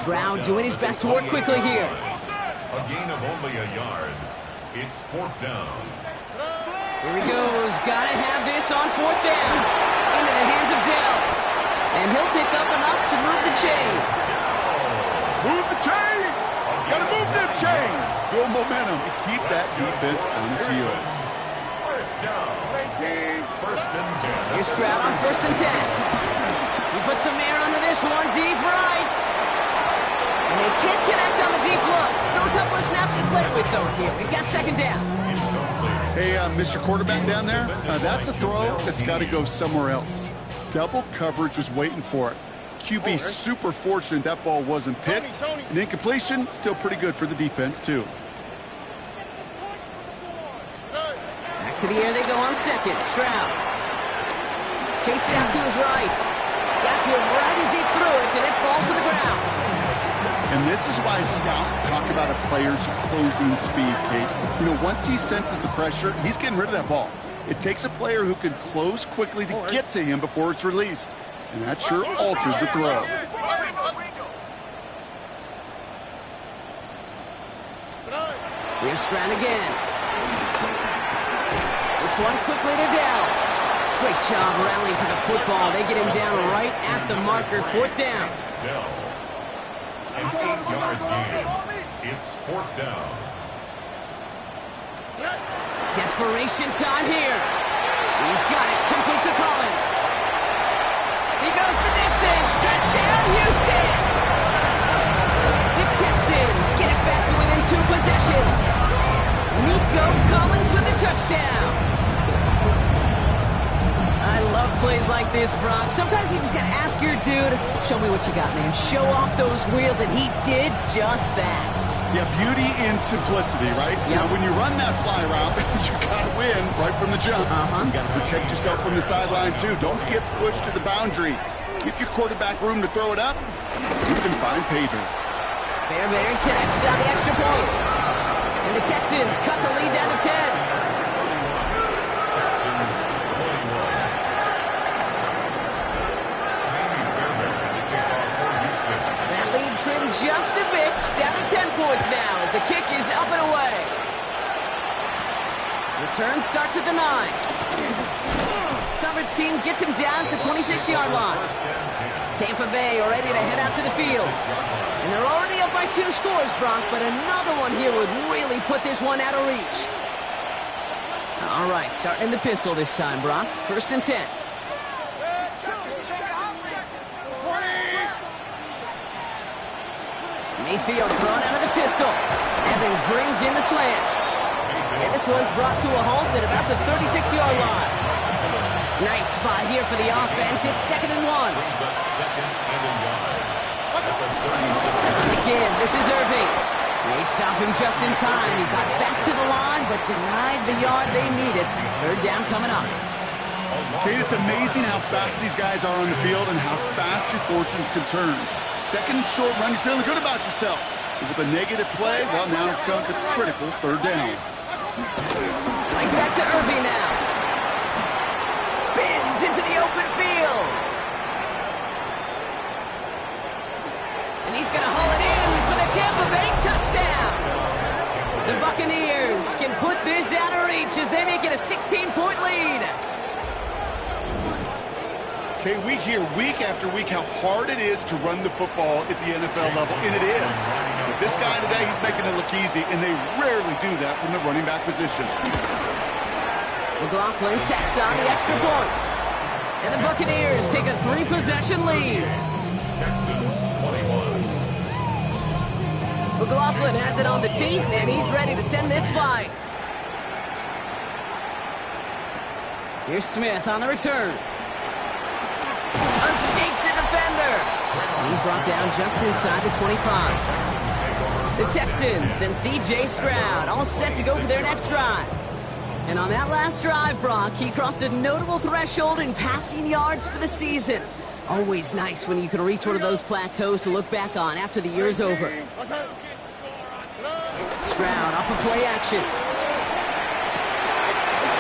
Stroud doing his best to work quickly here. A gain of only a yard. It's fourth down. Here he goes. Gotta have this on fourth down. Into the hands of Dell. And he'll pick up enough to move the chains. Move the chains! Gotta move them chains! Build momentum to keep that defense on its heels. First down. First and 10. Here's Stroud on first and 10. He puts some air under this one. Deep right. And they can't connect on the deep look. Still a couple of snaps to play with, though, here. We've got second down. Hey, Mr. Quarterback down there, that's a throw that's got to go somewhere else. Double coverage was waiting for it. QB super fortunate that ball wasn't picked. An incompletion, still pretty good for the defense, too. Back to the air they go on second. Stroud. Chased it out to his right. Got to him right as he threw it, and it falls to the ground. And this is why scouts talk about a player's closing speed, Kate. You know, once he senses the pressure, he's getting rid of that ball. It takes a player who can close quickly to get to him before it's released. And that sure altered the throw. Here's Stroud again. This one quickly to Dell. Great job rallying to the football. They get him down right at the marker. Fourth down. Dell. An 8-yard gain. It's fourth down. Desperation time here. He's got it. Complete to Collins. He goes the distance. Touchdown, Houston. The Texans get it back to within 2 possessions. Nico Collins with a touchdown. I love plays like this, Brock. Sometimes you just gotta ask your dude, show me what you got, man. Show off those wheels, and he did just that. Yeah, beauty in simplicity, right? Yep. You know, when you run that fly route, you gotta win right from the jump. You gotta protect yourself from the sideline, too. Don't get pushed to the boundary. Give your quarterback room to throw it up. You can find pay dirt. Fairbairn connects on the extra point. And the Texans cut the lead down to 10. Texans 21. That lead trimmed just a bit. Down to 10 points now as the kick is up and away. Return starts at the 9. Coverage team gets him down at the 26-yard line. Tampa Bay are ready to head out to the field. And they're already up by 2 scores, Brock, but another one here would really put this one out of reach. All right, starting in the pistol this time, Brock. First and 10. Mayfield thrown out of the pistol. Evans brings in the slant. And this one's brought to a halt at about the 36-yard line. Nice spot here for the offense. It's 2nd and 1. Again, this is Irving. They stop him just in time. He got back to the line, but denied the yard they needed. Third down coming up. Kate, it's amazing how fast these guys are on the field and how fast your fortunes can turn. Second and short run, you're feeling good about yourself. But with a negative play, well, now comes a critical third down. Right back to Irving now. Spins into the open field. And he's going to haul it in for the Tampa Bay touchdown. The Buccaneers can put this out of reach as they make it a 16-point lead. Okay, we hear week after week how hard it is to run the football at the NFL level, and it is. But this guy today, he's making it look easy, and they rarely do that from the running back position. McLaughlin sacks on the extra point. And the Buccaneers take a 3-possession lead. Texans 21. McLaughlin has it on the tee, and he's ready to send this flight. Here's Smith on the return. Escapes a defender. And he's brought down just inside the 25. The Texans and C.J. Stroud all set to go for their next drive. And on that last drive, Brock, he crossed a notable threshold in passing yards for the season. Always nice when you can reach one of those plateaus to look back on after the year's over. Stroud off of play action.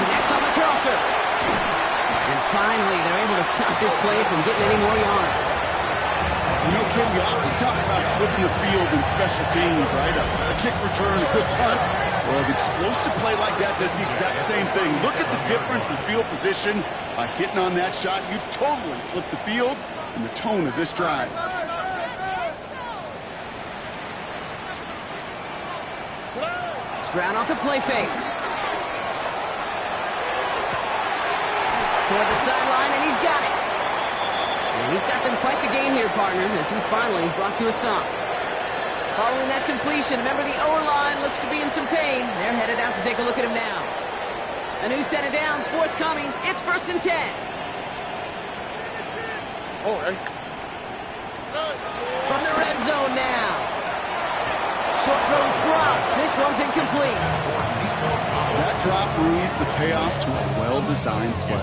Connects on the crosser. And finally, they're able to stop this play from getting any more yards. You know, Ken, you often talk about flipping the field in special teams, right? A kick return, a good punt. Well, an explosive play like that does the exact same thing. Look at the difference in field position. By hitting on that shot, you've totally flipped the field and the tone of this drive. Stroud off the play fake. Toward the sideline, and he's got it. And he's got them quite the gain here, partner, as he finally is brought to a stop. Following that completion, remember the O-line looks to be in some pain. They're headed out to take a look at him now. A new set of downs forthcoming. It's 1st and 10. All right. From the red zone now. Short throw is dropped. This one's incomplete. That drop ruins the payoff to a well-designed play.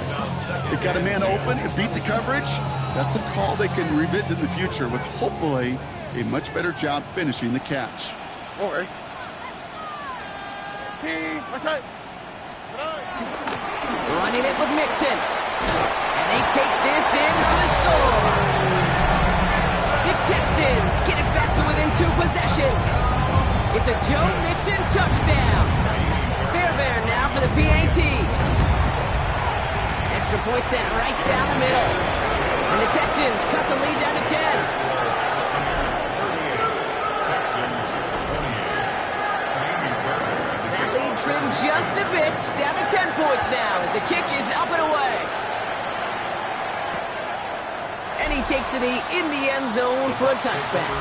They got a man open and beat the coverage. That's a call they can revisit in the future with hopefully a much better job finishing the catch. All right. Running it with Mixon. And they take this in for the score. The Texans get it back to within 2 possessions. It's a Joe Mixon touchdown. Fairbairn now for the PAT. Extra point sent right down the middle. And the Texans cut the lead down to 10. That lead trimmed just a bit, down to 10 points now as the kick is up and away. And he takes it in the end zone for a touchback.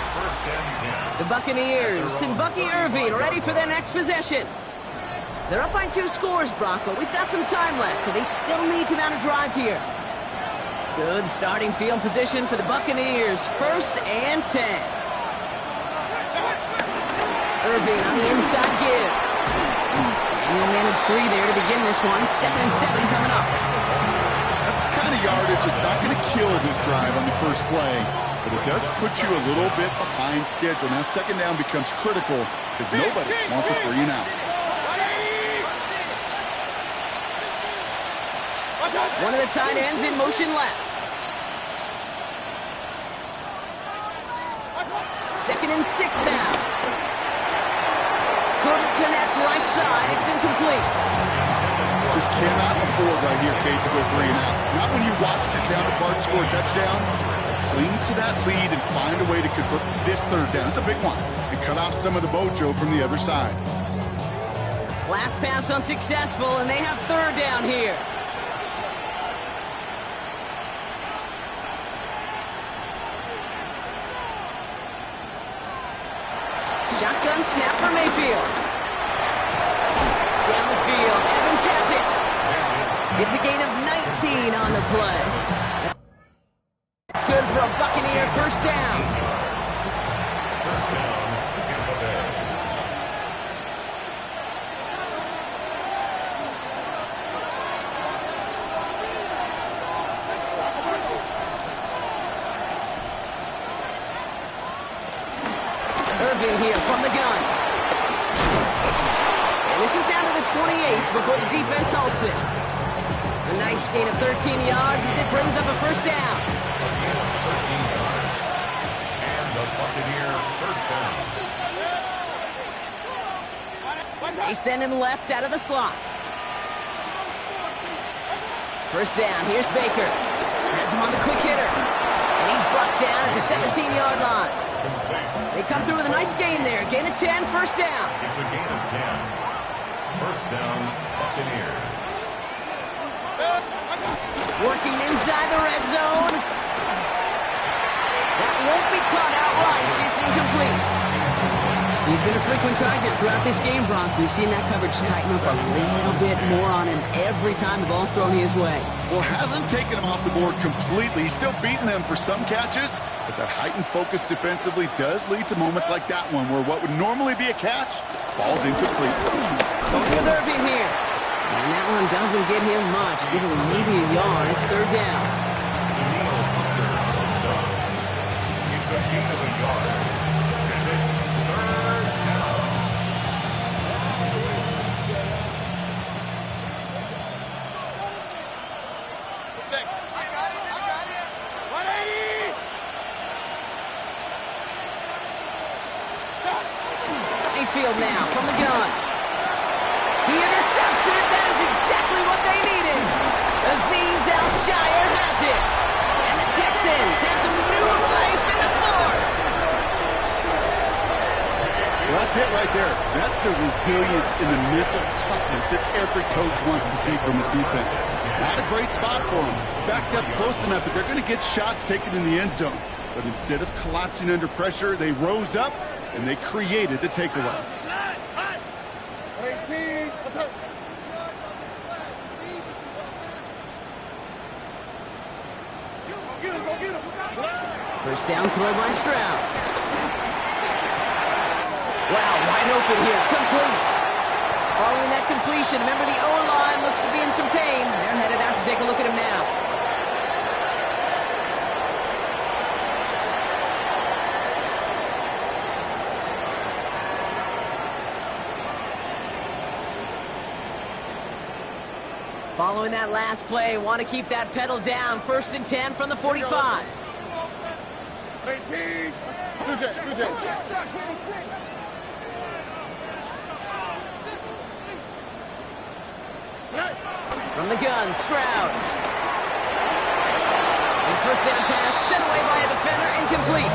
The Buccaneers and Bucky Irving ready for their next possession. They're up by 2 scores, Brock, but we've got some time left, so they still need to mount a drive here. Good starting field position for the Buccaneers. 1st and 10. Irving on the inside give. And he'll manage 3 there to begin this one. 2nd and 7 coming up. That's the kind of yardage that's not going to kill this drive on the first play, but it does put you a little bit behind schedule. Now 2nd down becomes critical because nobody wants a 3 and out. One of the tight ends in motion left. 2nd and 6 now. Couldn't connect right side. It's incomplete. Just cannot afford right here, Kate, to go 3 and out. Not when you watched your counterpart score a touchdown. Cling to that lead and find a way to convert this 3rd down. It's a big one. And cut off some of the mojo from the other side. Last pass unsuccessful, and they have 3rd down here. Shotgun snap for Mayfield. Down the field, Evans has it. It's a gain of 19 on the play. It's good for a Buccaneer 1st down. Irving here from the gun. And this is down to the 28 before the defense halts it. A nice gain of 13 yards as it brings up a 1st down. 13 yards. And the Buccaneer 1st down. They send him left out of the slot. 1st down. Here's Baker. Has him on the quick hitter. And he's brought down at the 17-yard line. They come through with a nice gain there. Gain of 10, 1st down. It's a gain of 10. 1st down, Buccaneers. Working inside the red zone. That won't be caught outright. It's incomplete. He's been a frequent target throughout this game, Brock. We've seen that coverage tighten up a little bit more on him every time the ball's thrown his way. Well, hasn't taken him off the board completely. He's still beating them for some catches, but that heightened focus defensively does lead to moments like that one where what would normally be a catch falls incomplete. Over the in here. And that one doesn't get him much. Give him maybe a yard. It's third down. It's a gain of a yard. And it's third down. Mayfield now from the gun. He intercepts it. That is exactly what they needed. Azeez Al-Shire has it. And the Texans have some new life in the fourth. Well, that's it right there. That's the resilience and the mental toughness that every coach wants to see from his defense. Not a great spot for him. Backed up close enough that they're going to get shots taken in the end zone. But instead of collapsing under pressure, they rose up and they created the takeaway. First down throw by Stroud. Wow, wide open here. Complete. Following that completion, remember the O-line looks to be in some pain. They're headed out to take a look at him now. Following that last play, want to keep that pedal down. 1st and 10 from the 45. From the gun, Stroud. And the first down pass sent away by a defender, incomplete.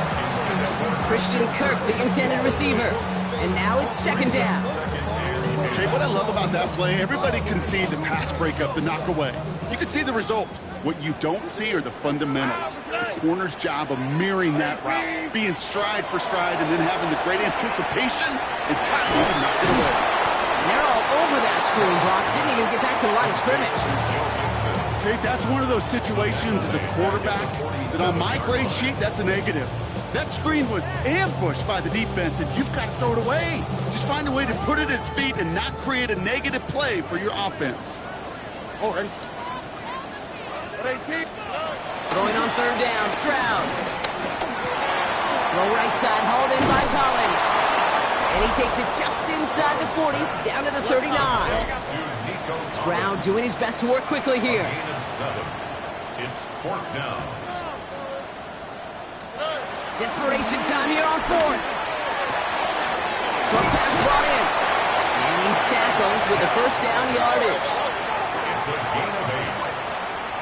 Christian Kirk, the intended receiver. And now it's 2nd down. Okay, what I love about that play, everybody can see the pass breakup, the knockaway. You can see the result. What you don't see are the fundamentals. The corner's job of mirroring that route, being stride for stride, and then having the great anticipation and timing to knock it away. And they're all over that screen, Brock. Didn't even get back to the line of scrimmage. Okay, that's one of those situations as a quarterback that on my grade sheet, that's a negative. That screen was ambushed by the defense, and you've got to throw it away. Just find a way to put it at his feet and not create a negative play for your offense. Oh, ready? Throwing on 3rd down, Stroud. Low right side, hauled in by Collins. And he takes it just inside the 40, down to the 39. Stroud doing his best to work quickly here. It's 4th down. Desperation time here on 4th. Short pass brought in. And he's tackled with the 1st down yardage. It's a gain of 8.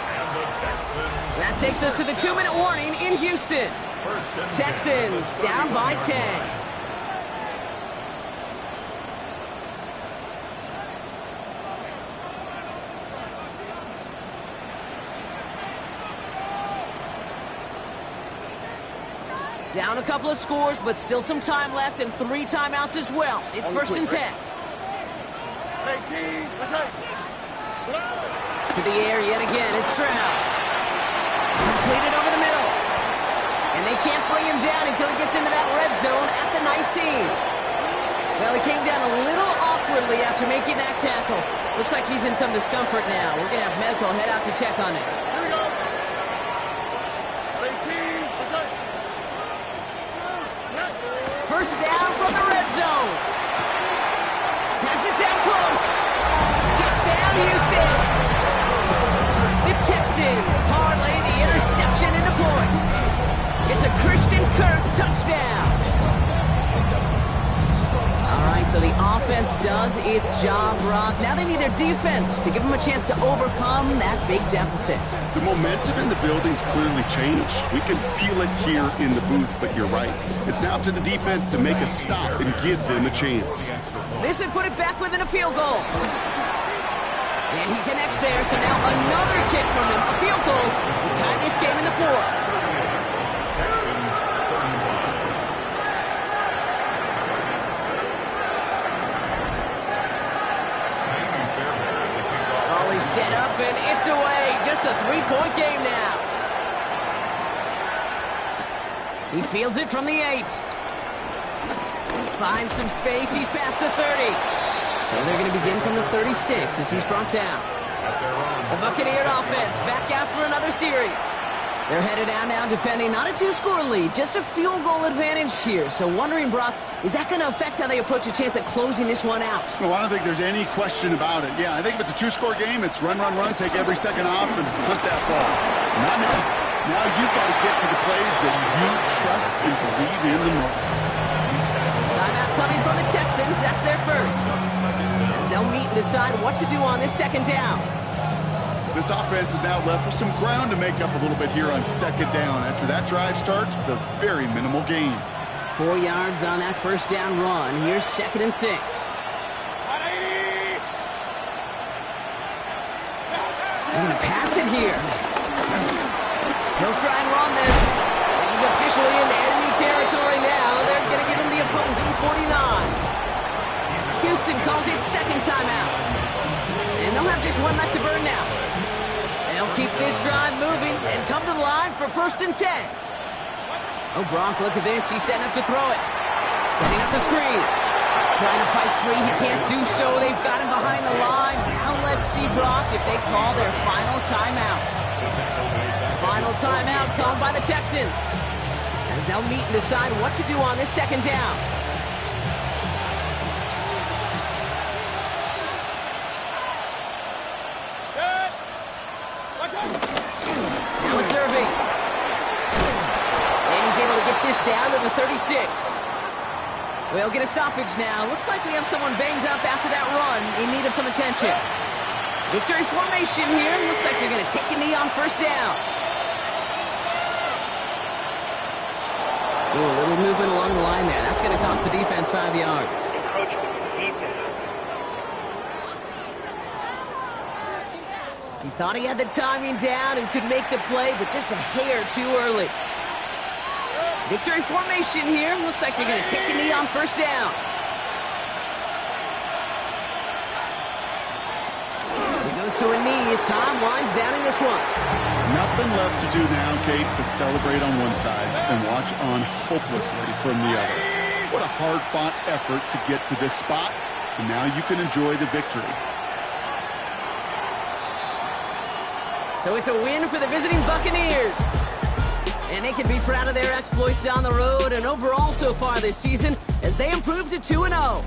And the Texans. That takes us to the 2-minute warning in Houston. Texans down by 10. Down a couple of scores, but still some time left and 3 timeouts as well. It's 1st and 10. To the air yet again, it's Stroud. Completed over the middle. And they can't bring him down until he gets into that red zone at the 19. Well, he came down a little awkwardly after making that tackle. Looks like he's in some discomfort now. We're going to have medical head out to check on him. First down from the red zone. Has it down close. Touchdown, Houston. The Texans parlay the interception into points. It's a Christian Kirk touchdown. All right, so the offense does its job, Brock. Now they need their defense to give them a chance to overcome that big deficit. The momentum in the building's clearly changed. We can feel it here in the booth, but you're right. It's now up to the defense to make a stop and give them a chance. This would put it back within a field goal. And he connects there, so now another kick from him. A field goal to tie this game in the 4th. He fields it from the 8. Finds some space. He's past the 30. So they're going to begin from the 36 as he's brought down. The Buccaneer offense back out for another series. They're headed out now defending not a 2-score lead, just a field goal advantage here. So wondering, Brock, is that going to affect how they approach a chance at closing this one out? No, I don't think there's any question about it. Yeah, I think if it's a 2-score game, it's run, run, run, take every second off, and hunt that ball. Not now. Now you've got to get to the plays that you trust and believe in the most. Timeout coming from the Texans. That's their first. As they'll meet and decide what to do on this second down. This offense is now left with some ground to make up a little bit here on second down after that drive starts with a very minimal gain. 4 yards on that first down run. Here's 2nd and 6. They're going to pass it here. He'll try and run this. He's officially in enemy territory now. They're going to give him the opposing 49. Houston calls it second timeout. And they'll have just one left to burn now. They'll keep this drive moving and come to the line for 1st and 10. Oh, Brock, look at this. He's setting up to throw it. Setting up the screen. Trying to fight free. He can't do so. They've got him behind the lines. Now let's see, Brock, if they call their final timeout. Final timeout called by the Texans. As they'll meet and decide what to do on this second down. Now it's Irving. And he's able to get this down to the 36. We'll get a stoppage now. Looks like we have someone banged up after that run in need of some attention. Victory formation here. Looks like they're going to take a knee on first down. Ooh, a little movement along the line there. That's going to cost the defense 5 yards. Encroachment deep in. He thought he had the timing down and could make the play, but just a hair too early. Victory formation here. Looks like they're going to take a knee on first down. He goes to a knee as Tom winds down in this one. Nothing left to do now, Kate, but celebrate on one side and watch on hopelessly from the other. What a hard-fought effort to get to this spot, and now you can enjoy the victory. So it's a win for the visiting Buccaneers. And they can be proud of their exploits down the road and overall so far this season as they improve to 2-0.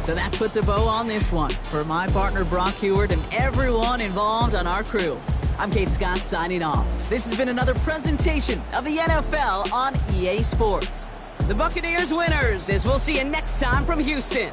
So that puts a bow on this one. For my partner Brock Heward and everyone involved on our crew, I'm Kate Scott signing off. This has been another presentation of the NFL on EA Sports. The Buccaneers winners, as we'll see you next time from Houston.